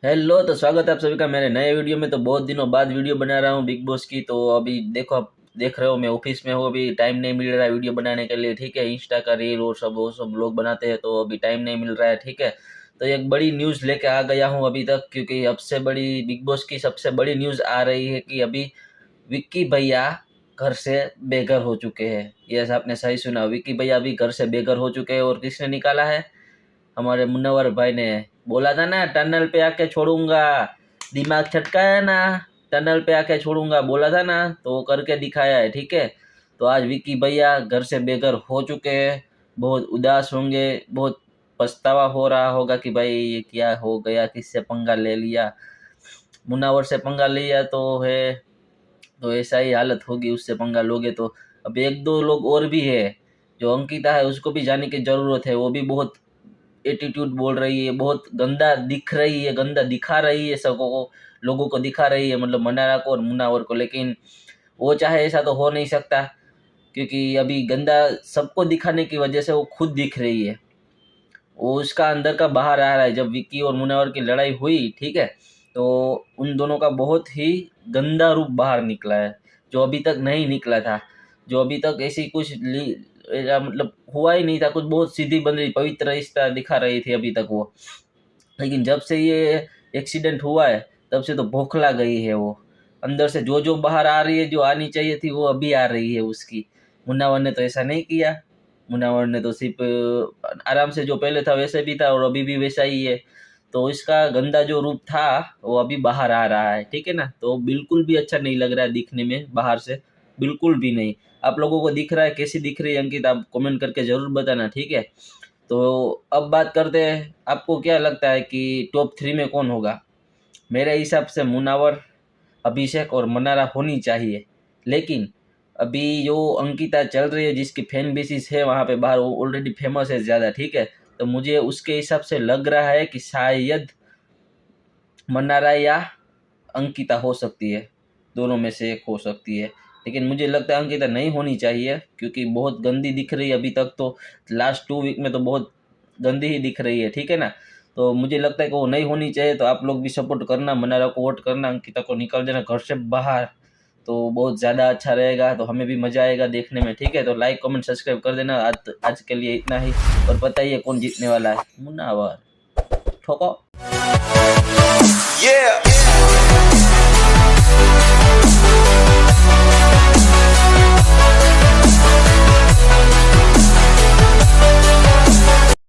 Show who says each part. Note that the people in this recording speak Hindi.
Speaker 1: हेलो, तो स्वागत है आप सभी का मेरे नए वीडियो में। तो बहुत दिनों बाद वीडियो बना रहा हूँ बिग बॉस की। तो अभी देखो, आप देख रहे हो मैं ऑफिस में हूँ, अभी टाइम नहीं मिल रहा है वीडियो बनाने के लिए। ठीक है, इंस्टा का रील और वो सब लोग बनाते हैं, तो अभी टाइम नहीं मिल रहा है। ठीक है, तो एक बड़ी न्यूज़ लेके आ गया हूँ अभी तक, क्योंकि अब से बड़ी बिग बॉस की सबसे बड़ी न्यूज़ आ रही है कि अभी विक्की भैया घर से बेघर हो चुके हैं। यस, आपने सही सुना, विक्की भैया अभी घर से बेघर हो चुके हैं। और किसने निकाला है? हमारे मुन्नवर भाई ने। बोला था ना टनल पे आके छोड़ूंगा, दिमाग छटकाया ना, टनल पे आके छोड़ूंगा बोला था ना, तो वो करके दिखाया है। ठीक है, तो आज विक्की भैया घर से बेघर हो चुके हैं। बहुत उदास होंगे, बहुत पछतावा हो रहा होगा कि भाई ये क्या हो गया, किससे पंगा ले लिया। मुनावर से पंगा लिया तो है, तो ऐसा ही हालत होगी उससे पंगा लोगे तो। अब एक दो लोग और भी है, जो अंकिता है उसको भी जाने की जरूरत है। वो भी बहुत एटीट्यूड बोल रही है, बहुत गंदा दिख रही है, गंदा दिखा रही है सबको को, लोगों को दिखा रही है, मतलब मनारा को और मुनावर को। लेकिन वो चाहे ऐसा तो हो नहीं सकता, क्योंकि अभी गंदा सबको दिखाने की वजह से वो खुद दिख रही है। वो उसका अंदर का बाहर आ रहा है। जब विक्की और मुनावर की लड़ाई हुई, ठीक है, तो उन दोनों का बहुत ही गंदा रूप बाहर निकला है, जो अभी तक नहीं निकला था। जो अभी तक ऐसी कुछ मतलब हुआ ही नहीं था, कुछ बहुत सीधी बंदी पवित्र रिश्ता दिखा रही थी अभी तक वो। लेकिन जब से ये एक्सीडेंट हुआ है, तब से तो बौखला गई है वो। अंदर से जो जो बाहर आ रही है, जो आनी चाहिए थी वो अभी आ रही है उसकी। मुन्नावर ने तो ऐसा नहीं किया। मुनावर ने तो सिर्फ आराम से जो पहले था वैसे भी था और अभी भी वैसा ही है। तो इसका गंदा जो रूप था वो अभी बाहर आ रहा है। ठीक है ना, तो बिल्कुल भी अच्छा नहीं लग रहा है दिखने में बाहर से, बिल्कुल भी नहीं। आप लोगों को दिख रहा है? कैसी दिख रही है अंकित, आप कमेंट करके जरूर बताना। ठीक है, तो अब बात करते हैं, आपको क्या लगता है कि टॉप 3 में कौन होगा? मेरे हिसाब से मुनावर, अभिषेक और मनारा होनी चाहिए। लेकिन अभी जो अंकिता चल रही है, जिसकी फैन बेसिस है वहाँ पे बाहर, वो ऑलरेडी फेमस है ज़्यादा। ठीक है, तो मुझे उसके हिसाब से लग रहा है कि शायद मनारा या अंकिता हो सकती है, दोनों में से एक हो सकती है। लेकिन मुझे लगता है अंकिता नहीं होनी चाहिए, क्योंकि बहुत गंदी दिख रही है अभी तक तो। लास्ट 2 वीक में तो बहुत गंदी ही दिख रही है। ठीक है ना, तो मुझे लगता है कि वो नहीं होनी चाहिए। तो आप लोग भी सपोर्ट करना, मनारा को वोट करना, अंकिता को निकाल देना घर से बाहर, तो बहुत ज़्यादा अच्छा रहेगा। तो हमें भी मज़ा आएगा देखने में। ठीक है, तो लाइक कमेंट सब्सक्राइब कर देना। आज के लिए इतना ही। और बताइए कौन जीतने वाला है? मुनावर। ठोको। Yeah.